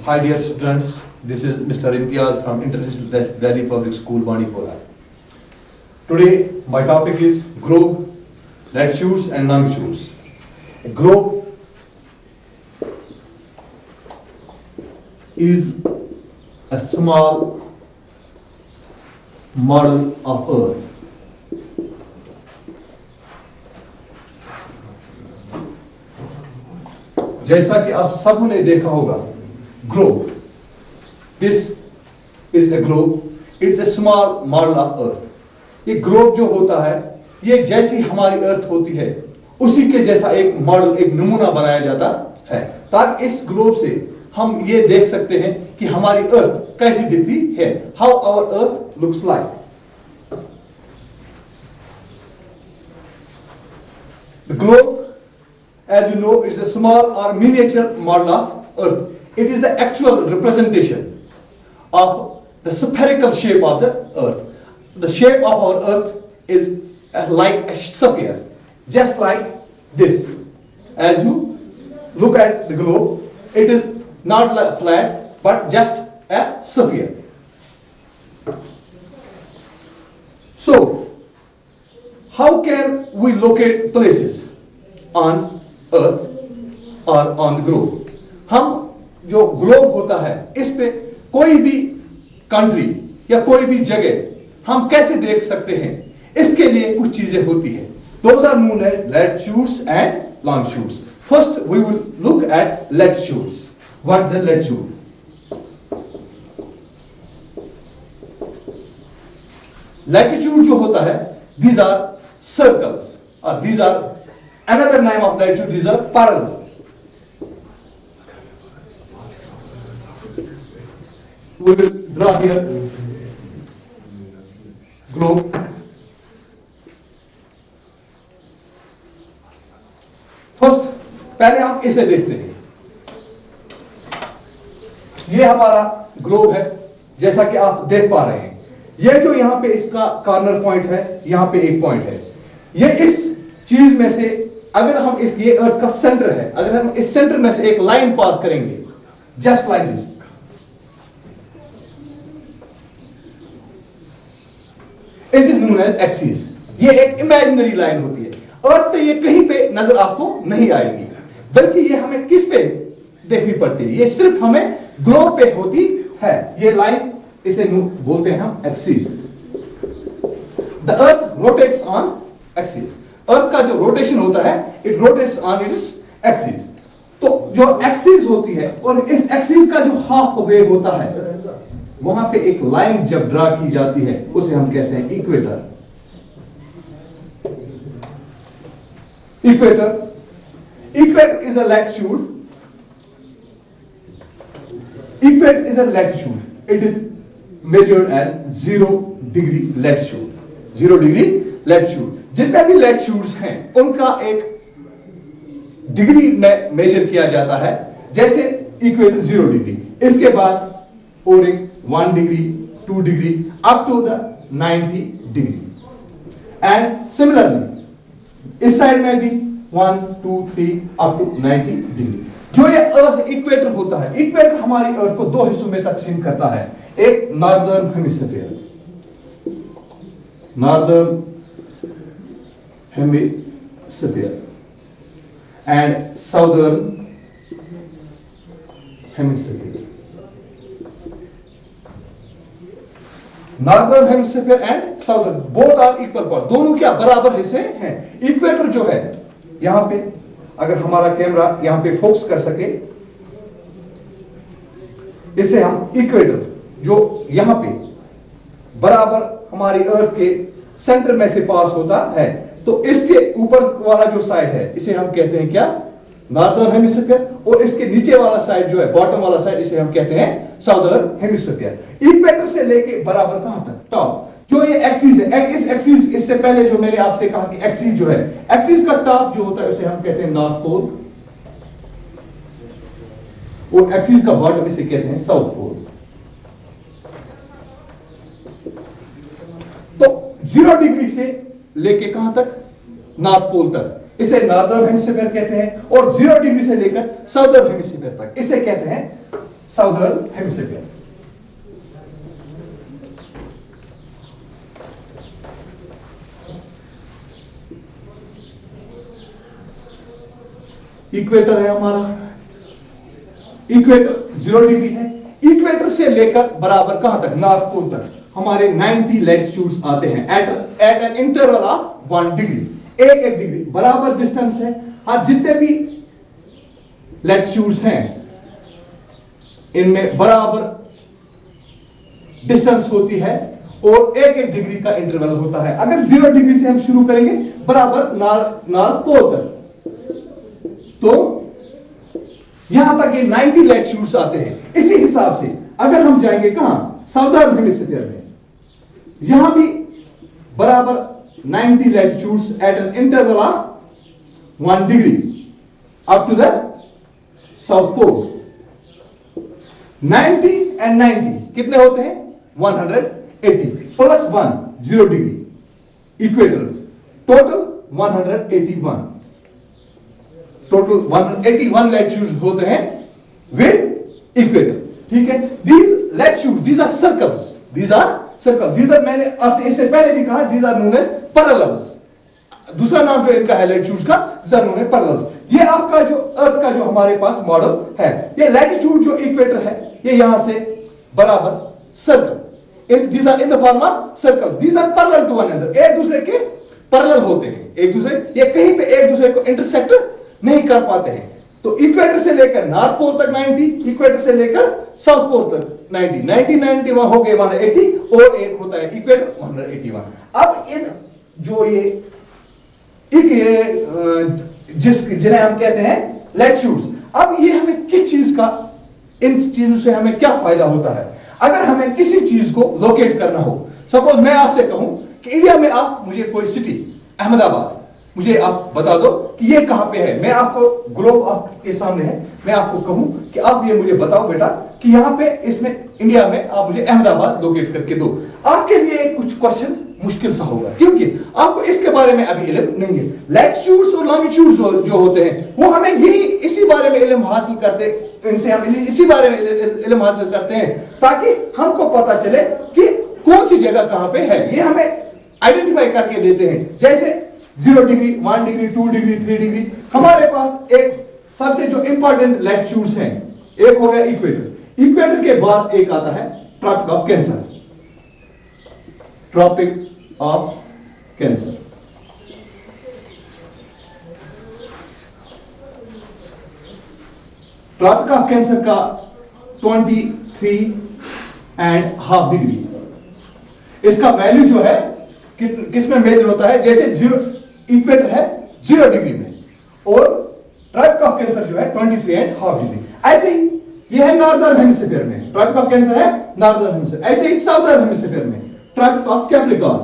Hi dear students, this is Mr. Imtiaz from International Delhi Public School, Banipora. Today my topic is globe, latitudes and longitudes. A globe is a small model of Earth. जैसा कि आप सबों ने देखा होगा, globe. This is a globe. It's a small model of Earth. ये globe जो होता है, ये जैसी हमारी अर्थ होती है, उसी के जैसा एक मॉडल, एक नमूना बनाया जाता है, ताकि इस ग्लोब से हम ये देख सकते हैं कि हमारी अर्थ कैसी दिखती है, how our earth looks like. The globe, as you know, is a small or miniature model of earth. It is the actual representation of the spherical shape of the earth. The shape of our earth is like a sphere, just like this. As you look at the globe, it is not like flat, but just a sphere. So, how can we locate places on earth or on the globe? हम जो globe होता है, इस पे कोई भी country या कोई भी जगह हम कैसे देख सकते हैं? इसके लिए कुछ चीजें होती हैं. Those are known as latitudes and longitudes. First we will look at latitudes. What is a latitude? Latitude जो होता है, these are circles, or these are another name of latitude, these are parallels. We will draw here globe. First, पहले हम इसे देखते हैं. ये हमारा ग्लोब है, जैसा कि आप देख पा रहे हैं. ये जो यहां पे इसका कॉर्नर पॉइंट है, यहां पे एक पॉइंट है. ये इस चीज में से अगर हम ये अर्थ का सेंटर है, अगर हम इस सेंटर में से एक लाइन पास करेंगे, just like this, it is known as axis. ये एक इमेजिनरी लाइन होती है. अर्थ पे ये कहीं पे नजर आपको नहीं आएगी, बल्कि ये हमें किस पे देखनी पड़ती है? ये सिर्फ हमें ग्लोब पे होती है. ये लाइन, इसे बोलते हैं हम axis. The earth rotates on axis. Earth का जो रोटेशन होता है, it rotates on its axis. तो जो एक्सिस होती है, और इस एक्सिस का जो हाफ वेव होता है, वहां पे एक लाइन जब ड्रा की जाती है, उसे हम कहते हैं equator. Equator is a latitude. Equator is a latitude. It is measured as 0 degree latitude. 0 degree latitude. जितने भी लैटिट्यूड्स हैं, उनका एक डिग्री में मेजर किया जाता है. जैसे इक्वेटर 0 डिग्री, इसके बाद और एक 1 degree, 2 degree, up to the 90 degree. And similarly इस साइड में भी 1, 2, 3 अप टू 90 डिग्री. जो ये अर्थ इक्वेटर होता है, इक्वेटर हमारी अर्थ को दो हिस्सों में तकसीम करता है. एक northern hemisphere, northern hemisphere and southern hemisphere. Northern hemisphere and southern, both are equal part. दोनों क्या बराबर हिस्से हैं. इक्वेटर जो है, यहां पे अगर हमारा कैमरा यहां पे फोकस कर सके, इसे हम इक्वेटर जो यहां पे बराबर हमारी अर्थ के सेंटर में से पास होता है, तो इसके ऊपर वाला जो साइड है, इसे हम कहते हैं क्या? Northern hemisphere. और इसके नीचे वाला साइड जो है, बॉटम वाला साइड, इसे हम कहते हैं साउदर्न हेमिस्फीयर. इक्वेटर से लेके बराबर कहां तक? टॉप. जो ये एक्सिस है, इस एक्सिस, इससे पहले जो मैंने आपसे कहा कि एक्सिस जो है, एक्सिस का टॉप जो होता है, उसे हम कहते हैं नॉर्थ पोल, और एक्सिस का बॉटम इसे कहते हैं साउथ पोल. तो 0 डिग्री से लेके कहां तक? नॉर्थ पोल तक, इसे नॉर्दर्न हेमिस्फीयर कहते हैं. और 0 डिग्री से लेकर साउदर्न हेमिस्फीयर तक, इसे कहते हैं साउदर्न हेमिस्फीयर। इक्वेटर है हमारा, इक्वेटर 0 डिग्री है। इक्वेटर से लेकर बराबर कहां तक, नॉर्थ पोल तक हमारे 90 लैटिट्यूड्स आते हैं at an interval of 1 degree, एक डिग्री बराबर डिस्टेंस है। आज जितने भी लैटिट्यूड्स हैं इनमें बराबर डिस्टेंस होती है और एक डिग्री का इंटरवल होता है। अगर 0 डिग्री से हम शुरू करेंगे बराबर नॉर्थ पोल तक, तो यहां तक ये 90 लैटिट्यूड्स आते हैं। इसी हिसाब से अगर हम जाएंगे कहां, साउदर्न हेमिस्फीयर में, यहां भी बराबर 90 latitudes at an interval of 1 degree up to the South Pole. 90 and 90 कितने होते हैं, 180 plus 1 0 degree equator, total 181, total 181 latitudes होते हैं विद इक्वेटर। ठीक है, these latitudes, these are circles, these are circle, these are, मैंने आपसे इससे पहले भी कहा, these are known as parallels. दूसरा नाम जो इनका है लैटिट्यूड्स का, these are known as parallels. ये आपका जो अर्थ का जो हमारे पास मॉडल है, ये लैटिट्यूड जो इक्वेटर है ये यहां से बराबर circle, these are in the form of circle, these are parallel to one another, एक दूसरे के पैरेलल होते हैं, एक दूसरे, ये कहीं पे एक दूसरे को इंटरसेक्ट नहीं कर पाते हैं। तो इक्वेटर से लेकर नॉर्थ पोल तक 90, इक्वेटर से लेकर साउथ पोल तक 90, 90 वहां हो गए 180 और एक होता है इक्वेटर 181। अब इन जो ये जिन्हें हम कहते हैं लैटिट्यूड्स, अब ये हमें किस चीज का, इन चीजों से हमें क्या फायदा होता है। अगर हमें किसी चीज को लोकेट करना हो, सपोज मैं आपसे कहूं कि इंडिया में आप मुझे कोई सिटी, अहमदाबाद, मुझे आप बता दो कि ये कहां पे है, मैं आपको ग्लोब आपके सामने है, मैं आपको कहूं कि आप ये मुझे बताओ बेटा कि यहां पे इसमें इंडिया में आप मुझे अहमदाबाद लोकेट करके दो। आपके लिए कुछ क्वेश्चन मुश्किल सा होगा क्योंकि आपको इसके बारे में अभी इल्म नहीं है। लैटिट्यूड्स और लॉन्गिट्यूड्स जो होते हैं वो हमें यही इसी बारे में इल्म हासिल करते, इनसे हम इसी बारे में इल्म हासिल करते हैं ताकि हमको पता चले कि कौन सी जगह कहां पे है, ये हमें आइडेंटिफाई करके देते हैं। जैसे 0 डिग्री, 1 डिग्री, 2 डिग्री, 3 डिग्री, हमारे पास एक सबसे जो इंपॉर्टेंट लैटिट्यूड्स हैं, एक हो गया इक्वेटर, इक्वेटर के बाद एक आता है Tropic of Cancer, Tropic of Cancer. Tropic of Cancer का 23.5 डिग्री, इसका वैल्यू जो है किसमें मेजर होता है, जैसे 0 इक्वेटर है 0 डिग्री में और ट्रॉपिक ऑफ कैंसर जो है 23.5 डिग्री। ऐसे ही ये है नॉर्दर्न हेमिस्फीयर में, ट्रॉपिक ऑफ कैंसर है नॉर्दर्न हेमिस्फीयर। ऐसे ही साउदर्न हेमिस्फीयर में ट्रॉपिक ऑफ कैप्रिकॉर्न,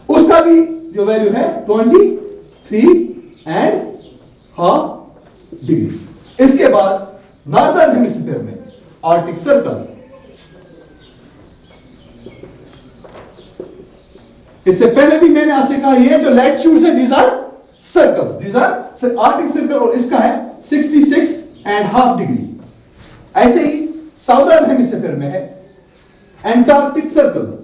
उसका भी जो वैल्यू है 23.5 डिग्री। इसके बाद नॉर्दर्न हेमिस्फीयर में आर्कटिक सर्कल, इससे पहले भी मैंने आपसे कहा ये जो लैटिट्यूड्स है these are circles, these are Arctic Circle और इसका है 66.5 डिग्री। ऐसे ही साउदर्न हेमिस्फीयर में है एंटार्क्टिक सर्कल,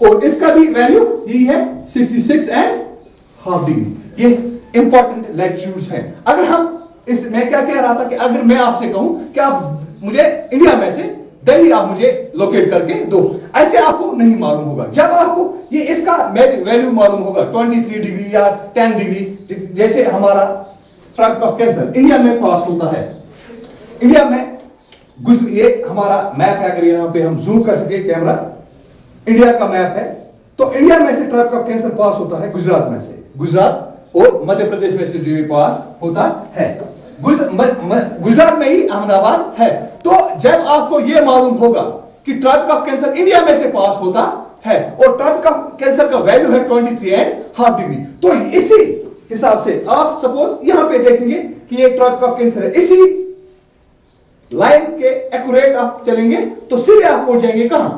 और इसका भी वैल्यू यही है 66.5 डिग्री। ये इंपॉर्टेंट लैटिट्यूड्स हैं। अगर हम मैं क्या कह रहा था कि अगर मैं आपसे कहूं कि आप मुझे इंडिया में से दिल्ली आप मुझे लोकेट करके दो, ऐसे आपको नहीं मालूम होगा। जब आपको ये इसका वैल्यू मालूम होगा 23 डिग्री या 10 डिग्री, जैसे हमारा ट्रॉपिक ऑफ कैंसर इंडिया में पास होता है, इंडिया में ये हमारा मैप है, अगर यहां पे हम जूम कर सके कैमरा, इंडिया का मैप है, तो इंडिया में से ट्रॉपिक ऑफ कैंसर पास होता है गुजरात में से, गुजरात और मध्य प्रदेश में से जो ये पास होता है, गुजरात में ही अहमदाबाद है। तो जब आपको यह मालूम होगा कि ट्रॉपिक ऑफ कैंसर इंडिया में से पास होता है और ट्रॉपिक ऑफ कैंसर का वैल्यू है 23.5 डिग्री, तो इसी हिसाब से आप सपोज यहां पे देखेंगे कि ये ट्रॉपिक ऑफ कैंसर है, इसी लाइन के एक्यूरेट आप चलेंगे तो सीधे आप पहुंच जाएंगे कहां,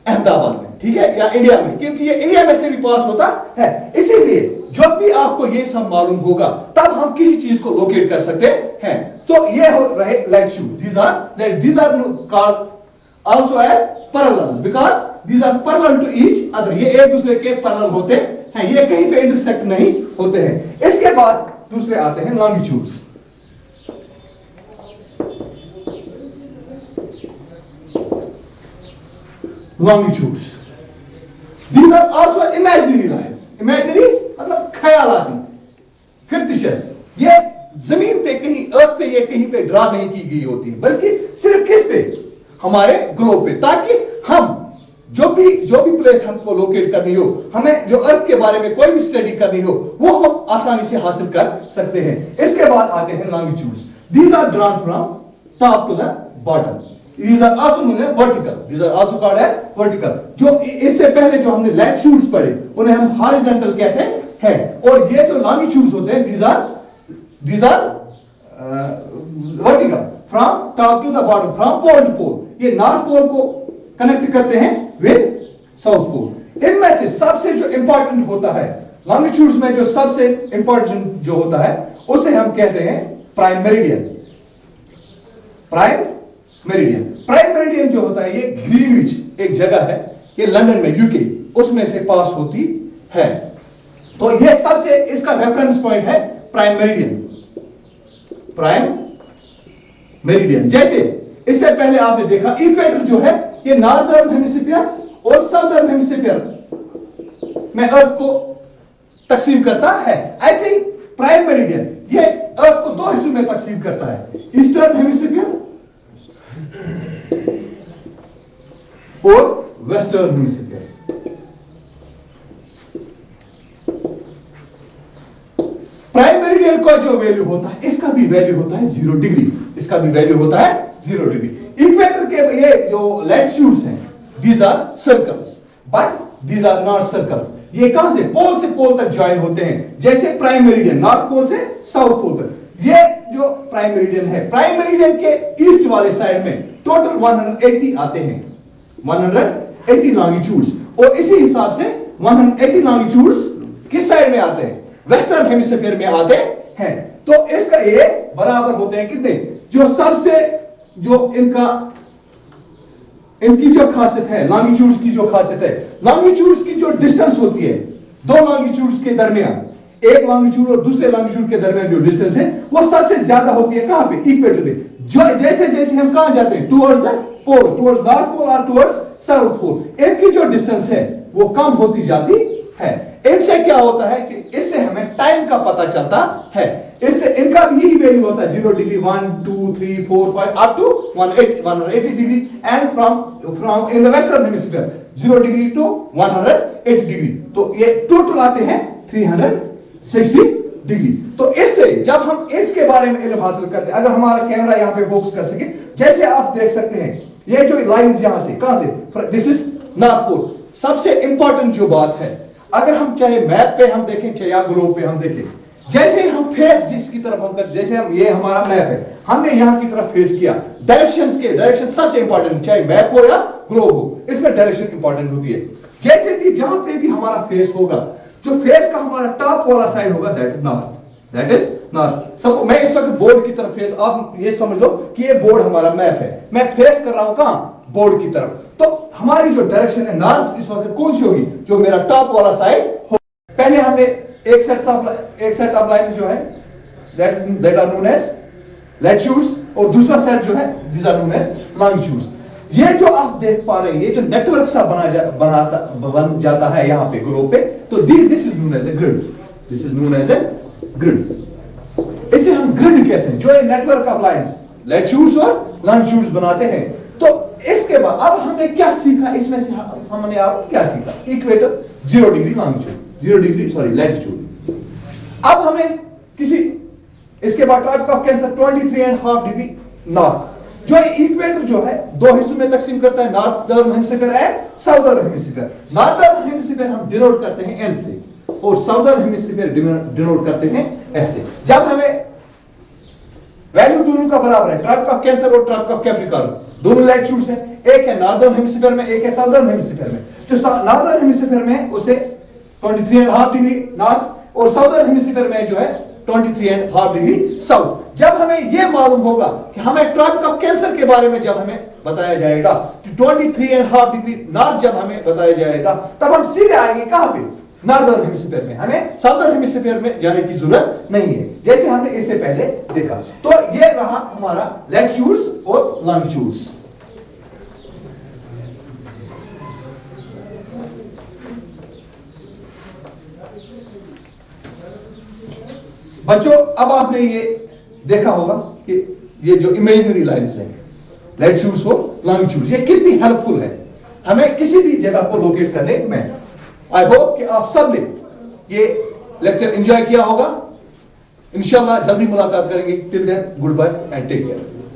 अहमदाबाद में, ठीक है, या इंडिया में, क्योंकि ये इंडिया में से भी पास होता है। इसीलिए जब भी आपको ये सब मालूम होगा तब हम किसी चीज को लोकेट कर सकते हैं। तो ये हो रहे latitude, these are called also as parallel because these are parallel to each other, ये एक दूसरे के पैरेलल होते हैं, ये कहीं पे इंटरसेक्ट नहीं होते हैं। इसके बाद दूसरे आते हैं longitudes. longitudes, these are also imaginary lines, imaginary मतलब ख्यालाती, fictitious, ये जमीन पे कहीं अर्थ पे ये कहीं पे ड्रा नहीं की गई होती है, बल्कि सिर्फ किस पे, हमारे ग्लोब पे, ताकि हम जो भी प्लेस हमको लोकेट करनी हो, हमें जो अर्थ के बारे में कोई भी स्टडी करनी हो, वो हम आसानी से हासिल कर सकते हैं। इसके बाद आते हैं longitudes, these are drawn from top to the bottom, these are also known as vertical, these are also called as vertical। जो इससे पहले जो हमने latitudes पढ़े उन्हें हम horizontal कहते हैं, और ये जो longitudes होते हैं these are vertical from top to the bottom, from pole to pole, ये नॉर्थ पोल को कनेक्ट करते हैं विद साउथ पोल। इनमें से सबसे जो इंपॉर्टेंट होता है लॉन्गिट्यूड्स में, जो सबसे इंपॉर्टेंट जो होता है उसे हम कहते हैं प्राइम मेरिडियन। प्राइम मेरिडियन जो होता है ये ग्रीनविच एक जगह है, ये लंदन में यूके उसमें से पास होती है, तो ये सबसे इसका रेफरेंस पॉइंट है प्राइम मेरिडियन। जैसे इससे पहले आपने देखा इक्वेटर जो है ये नॉर्दर्न हेमिस्फीयर और साउदर्न हेमिस्फीयर में अर्थ को तकसीम करता है, ऐसे ही प्राइम मेरिडियन ये अर्थ को दो हिस्सों में तकसीम करता है, ईस्टर्न हेमिस्फीयर और वेस्टर्न हेमिस्फीयर। प्राइम मेरिडियन का जो वैल्यू होता है इसका भी वैल्यू होता है 0 डिग्री, इसका भी वैल्यू होता है 0 डिग्री। इक्वेटर के ये जो लैटिट्यूड्स हैं these are circles but these are not circles, ये कहां से पोल से पोल तक ज्वाइन होते हैं, जैसे प्राइम मेरिडियन नॉर्थ पोल से साउथ पोल तक। ये जो प्राइम मेरिडियन है, प्राइम मेरिडियन के ईस्ट वाले साइड में टोटल 180 आते हैं, 180 लॉन्गिट्यूड्स, और इसी हिसाब से 180 लॉन्गिट्यूड्स किस साइड में आते हैं, वेस्टर्न हेमिस्फीयर में आते हैं। तो इसका ये बराबर होते हैं कितने, जो सबसे जो इनकी जो खासियत है लॉन्गिट्यूड्स की, जो खासियत है लॉन्गिट्यूड्स की जो डिस्टेंस होती है दो लॉन्गिट्यूड्स के दरमियान, एक लॉन्गिट्यूड और दूसरे लॉन्गिट्यूड के दरमियान जो डिस्टेंस है वो सबसे ज्यादा होती है कहां पे, इक्वेटर पे। जो जैसे जैसे हम कहां जाते हैं towards the pole, towards North Pole और टुवर्ड्स साउथ पोल, इनकी जो डिस्टेंस है वो कम होती जाती है। इनसे क्या होता है कि इससे हमें टाइम का पता चलता है, इससे इनका भी यही वैल्यू होता है 0 degree 1 2 3 4 5 up to 180 degree, and from in the western hemisphere 0 degree to 180 degree, तो ये टोटल आते हैं 360 डिग्री। तो इससे जब हम इसके बारे में इल्म हासिल करते हैं, अगर हमारा कैमरा यहाँ पे फोकस कर सके, जैसे आप देख सकते हैं ये जो लाइंस यहां से कहां से, दिस इज नॉर्थ पोल। सबसे इंपॉर्टेंट जो बात है, अगर हम चाहे मैप पे हम देखें चाहे या ग्लोब पे हम देखें, जैसे हम फेस जिसकी तरफ हम कर, जैसे हम ये हमारा मैप है, हमने यहां की तरफ फेस किया, डायरेक्शन सबसे इंपॉर्टेंट, चाहे मैप हो या ग्लोब हो, इसमें डायरेक्शन इंपॉर्टेंट होती है। जैसे भी जहां पे भी हमारा फेस होगा, जो फेस का हमारा टॉप वाला साइड होगा दैट इज नॉर्थ। सब मैं इस वक्त बोर्ड की तरफ फेस, आप ये समझ लो कि ये बोर्ड हमारा मैप है, मैं फेस कर रहा हूं कहां, बोर्ड की तरफ, तो हमारी जो डायरेक्शन है नॉर्थ इस वक्त कौन सी होगी, जो मेरा टॉप वाला साइड हो। पहले हमने एक सेट ऑफ लाइन जो है that are known as latitudes, और दूसरा सेट जो है these are known as longitudes. ये जो आप देख पा रहे हैं ये जो नेटवर्क सा बन जाता है यहाँ पे ग्लोब पे, तो this is known as a grid, this is known as a grid. इसे हम ग्रिड कहते हैं, जो ये नेटवर्क ऑफ लाइंस लैटिट्यूड्स और लॉन्गिट्यूड्स बनाते हैं। तो इसके बाद अब हमने क्या सीखा, इसमें से हमने आप क्या सीखा, equator 0 degree longitude, 0 degree sorry latitude. अब हमें किसी इसके बाद tribe of cancer 23.5 degree north, जो इक्वेटर जो है दो हिस्सों में तकसीम करता है, northern hemisphere and southern hemisphere. Northern hemisphere हम डिनोट करते हैं एन से, और साउदर्न हेमिस्फीयर डिनोट करते हैं एस से। जब हमें वैल्यू दोनों का बराबर है, ट्राइब ऑफ कैंसर और ट्राइब ऑफ कैप्रिकॉर्न दोनों लैटिट्यूड्स हैं, एक है नॉर्दर्न हेमिस्फीयर में, एक है साउदर्न हेमिस्फीयर में। जो नॉर्दर्न हेमिस्फीयर में उसे 23.5 डिग्री नॉर्थ और साउदर्न हेमिस्फीयर में जो है 23.5 डिग्री साउथ। जब हमें यह मालूम होगा कि हमें ट्राइब ऑफ कैंसर के बारे में जब हमें बताया जाएगा कि 23.5 डिग्री नॉर्थ जब हमें बताया जाएगा, तब हम सीधे आएंगे कहां पे, नॉर्दर्न हेमिस्फीयर में। हमें साउदर्न हेमिस्फीयर में जाने की जरूरत नहीं है, जैसे हमने इससे पहले देखा। तो यह रहा हमारा लैटिट्यूड्स और लॉन्गिट्यूड्स। बच्चों अब आपने ये देखा होगा कि ये जो इमेजिनरी लाइंस हैं, लैटिट्यूड्स और लॉन्गिट्यूड्स, ये कितनी हेल्पफुल है हमें किसी भी जगह को लोकेट करने में। आई होप कि आप सब ने ये लेक्चर एंजॉय किया होगा। इंशाल्लाह जल्दी मुलाकात करेंगे। Till then goodbye and take care.